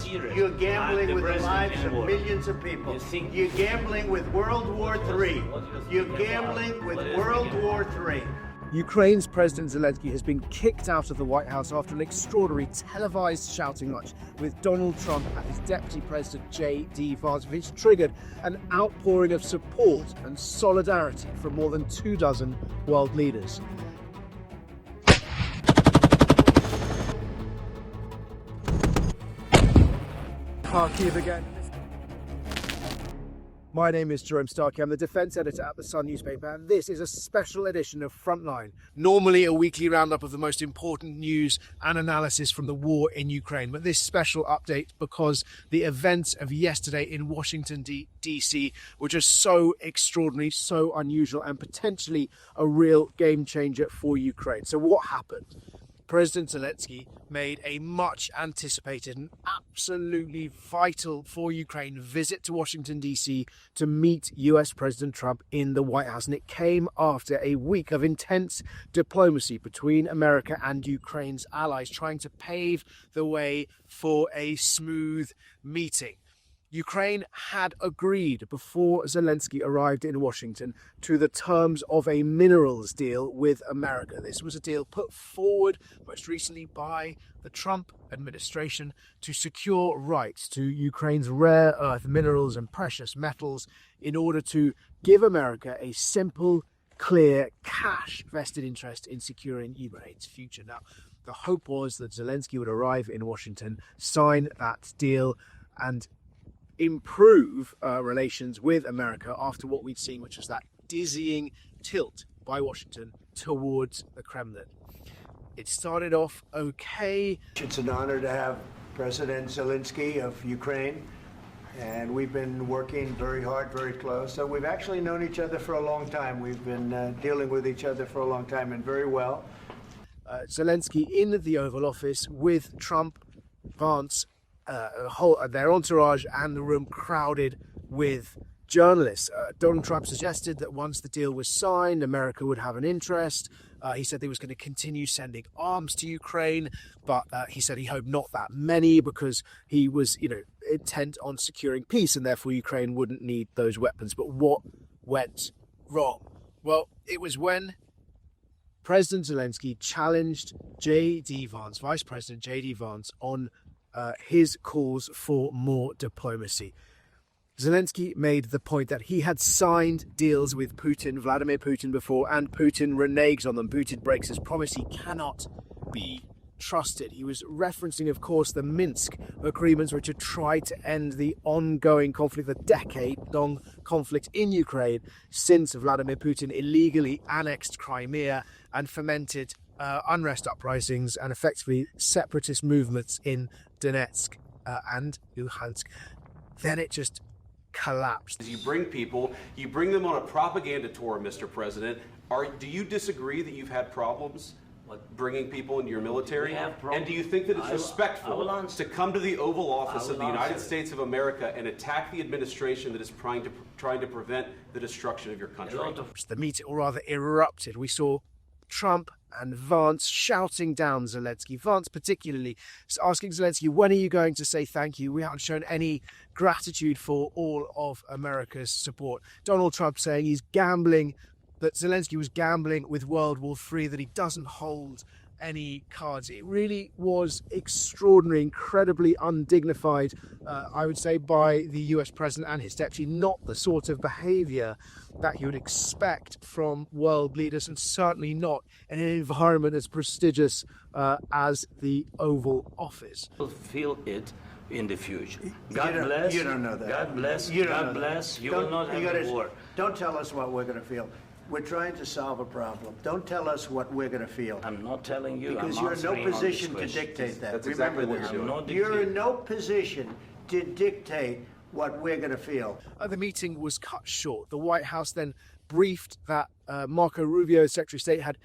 serious. You're gambling with the lives of involved. millions of people. You think- You're gambling with World War III. You're gambling with World War III. Ukraine's President Zelensky has been kicked out of the White House after an extraordinary televised shouting match with Donald Trump and his Deputy President JD Vance, which triggered an outpouring of support and solidarity from more than 24 world leaders. Kharkiv again. My name is Jerome Starkey. I'm the defence editor at the Sun newspaper, and this is a special edition of Frontline, normally a weekly roundup of the most important news and analysis from the war in Ukraine. But this special update because the events of yesterday in Washington, D.C. were just so extraordinary, so unusual, and potentially a real game changer for Ukraine. So what happened? President Zelensky made a much anticipated and absolutely vital for Ukraine visit to Washington, D.C. to meet US President Trump in the White House. And it came after a week of intense diplomacy between America and Ukraine's allies, trying to pave the way for a smooth meeting. Ukraine had agreed before Zelensky arrived in Washington to the terms of a minerals deal with America. This was a deal put forward most recently by the Trump administration to secure rights to Ukraine's rare earth minerals and precious metals in order to give America a simple, clear, cash vested interest in securing Ukraine's future. Now, the hope was that Zelensky would arrive in Washington, sign that deal, and improve relations with America after what we'd seen, which was that dizzying tilt by Washington towards the Kremlin. It started off okay. It's an honor to have President Zelensky of Ukraine, and we've been working very hard, very close. So we've actually known each other for a long time. We've been dealing with each other for a long time, and very well. Zelensky in the Oval Office with Trump, Vance, their entourage, and the room crowded with journalists. Donald Trump suggested that once the deal was signed, America would have an interest. He said he was going to continue sending arms to Ukraine, but he said he hoped not that many because he was, intent on securing peace, and therefore Ukraine wouldn't need those weapons. But what went wrong? Well, it was when President Zelensky challenged JD Vance, Vice President JD Vance, on his calls for more diplomacy. Zelensky made the point that he had signed deals with Vladimir Putin before, and Putin reneges on them. Putin breaks his promise. He cannot be trusted. He was referencing, of course, the Minsk agreements, which had tried to end the ongoing conflict, the decade-long conflict in Ukraine since Vladimir Putin illegally annexed Crimea and fomented unrest uprisings and effectively separatist movements in Donetsk and Luhansk. Then it just collapsed. You bring people, you bring them on a propaganda tour, Mr. President. Do you disagree that you've had problems bringing people into your military? And do you think that it's respectful to come to the Oval Office of the United States of America and attack the administration that is trying to prevent the destruction of your country? The meeting, or rather, erupted. We saw Trump and Vance shouting down Zelensky. Vance particularly asking Zelensky, when are you going to say thank you? We haven't shown any gratitude for all of America's support. Donald Trump saying he's gambling, that Zelensky was gambling with World War III, that he doesn't hold any cards. It really was extraordinary, incredibly undignified, I would say, by the US president and his deputy. Not the sort of behaviour that you would expect from world leaders, and certainly not in an environment as prestigious as the Oval Office. We'll feel it in the future. God bless. You don't know that. God bless. You don't God know bless. that. You will not have a war. Don't tell us what we're going to feel. We're trying to solve a problem. Don't tell us what we're going to feel. I'm not telling you. Because I'm you're in no answering on position this to question. dictate that. That's Remember exactly what this. you're doing. You're in no position to dictate what we're going to feel. The meeting was cut short. The White House then briefed that Marco Rubio, Secretary of State, had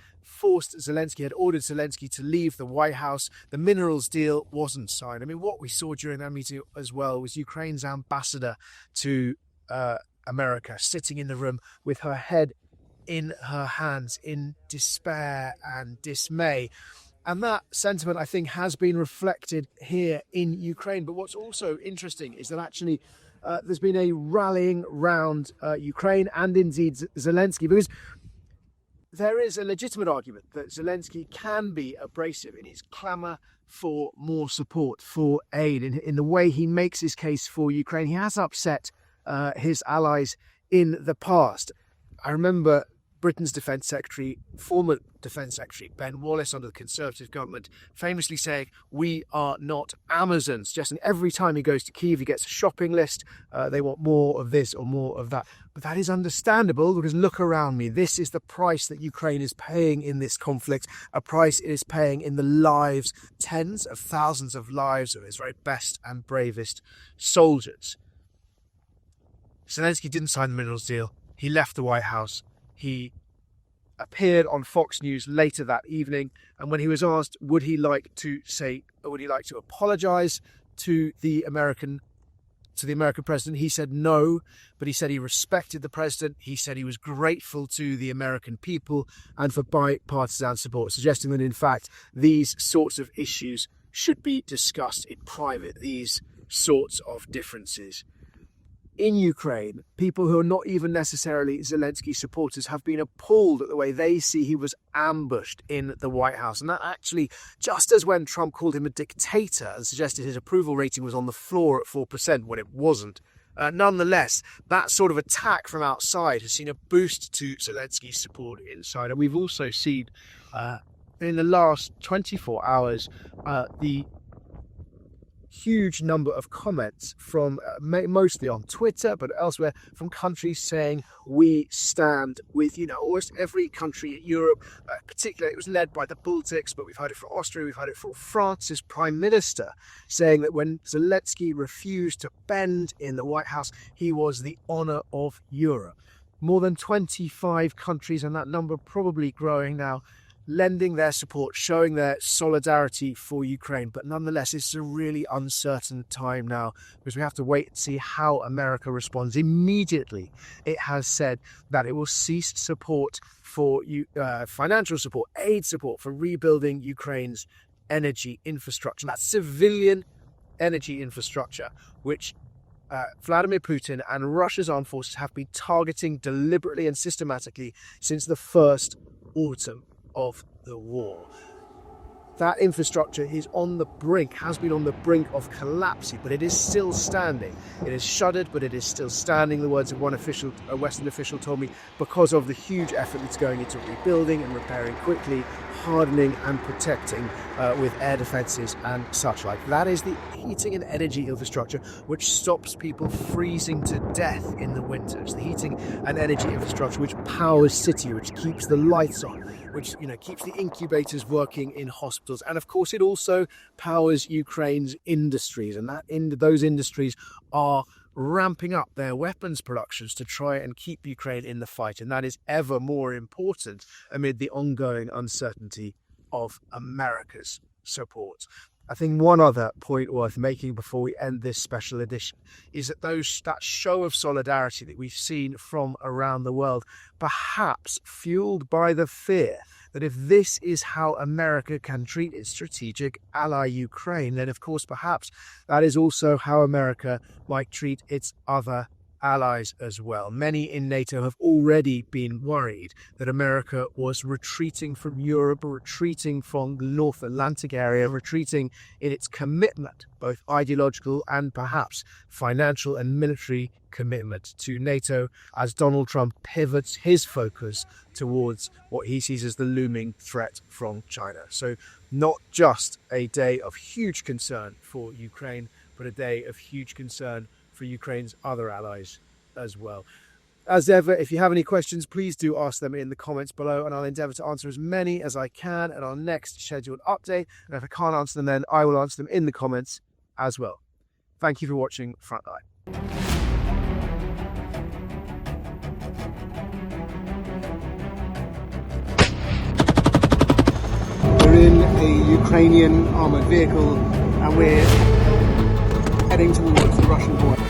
ordered Zelensky to leave the White House. The minerals deal wasn't signed. I mean, what we saw during that meeting as well was Ukraine's ambassador to America sitting in the room with her head in her hands in despair and dismay. And that sentiment, I think, has been reflected here in Ukraine. But what's also interesting is that actually there's been a rallying round Ukraine and indeed Zelensky, because there is a legitimate argument that Zelensky can be abrasive in his clamour for more support, for aid, in the way he makes his case for Ukraine. He has upset his allies in the past. I remember Britain's Defence Secretary, former Defence Secretary Ben Wallace under the Conservative government, famously saying, "We are not Amazons," suggesting every time he goes to Kyiv he gets a shopping list. They want more of this or more of that. But that is understandable, because look around me. This is the price that Ukraine is paying in this conflict, a price it is paying in the lives, tens of thousands of lives of its very best and bravest soldiers. Zelensky didn't sign the minerals deal. He left the White House. He appeared on Fox News later that evening, and when he was asked would he like to apologise to the American president, he said no, but he said he respected the president. He said he was grateful to the American people and for bipartisan support, suggesting that in fact these sorts of issues should be discussed in private, these sorts of differences. In Ukraine, people who are not even necessarily Zelensky supporters have been appalled at the way they see he was ambushed in the White House. And that actually, just as when Trump called him a dictator and suggested his approval rating was on the floor at 4%, when it wasn't, nonetheless, that sort of attack from outside has seen a boost to Zelensky's support inside. And we've also seen in the last 24 hours the huge number of comments from mostly on Twitter, but elsewhere, from countries saying we stand with, almost every country in Europe. Particularly, it was led by the Baltics, but we've heard it from Austria, we've heard it from France's Prime Minister, saying that when Zelensky refused to bend in the White House, he was the honour of Europe. More than 25 countries, and that number probably growing now, lending their support, showing their solidarity for Ukraine. But nonetheless, it's a really uncertain time now, because we have to wait and see how America responds. Immediately, it has said that it will cease support for financial support, aid support for rebuilding Ukraine's energy infrastructure. That's civilian energy infrastructure, which Vladimir Putin and Russia's armed forces have been targeting deliberately and systematically since the first autumn of the war. That infrastructure is on the brink, has been on the brink of collapsing, but it is still standing. It is shuddered, but it is still standing, the words of one official, a Western official told me, because of the huge effort that's going into rebuilding and repairing quickly, hardening and protecting with air defences and such like. That is the heating and energy infrastructure which stops people freezing to death in the winters. The heating and energy infrastructure which powers city, which keeps the lights on, which keeps the incubators working in hospitals, and of course it also powers Ukraine's industries, and those industries are ramping up their weapons productions to try and keep Ukraine in the fight, and that is ever more important amid the ongoing uncertainty of America's support. I think one other point worth making before we end this special edition is that that show of solidarity that we've seen from around the world, perhaps fueled by the fear that if this is how America can treat its strategic ally Ukraine, then of course perhaps that is also how America might treat its other allies as well. Many in NATO have already been worried that America was retreating from Europe, retreating from the North Atlantic area, retreating in its commitment, both ideological and perhaps financial and military commitment to NATO, as Donald Trump pivots his focus towards what he sees as the looming threat from China. So not just a day of huge concern for Ukraine, but a day of huge concern for Ukraine's other allies as well. As ever, if you have any questions, please do ask them in the comments below, and I'll endeavour to answer as many as I can at our next scheduled update. And if I can't answer them then, I will answer them in the comments as well. Thank you for watching Frontline. We're in a Ukrainian armoured vehicle and we're heading towards the Russian border.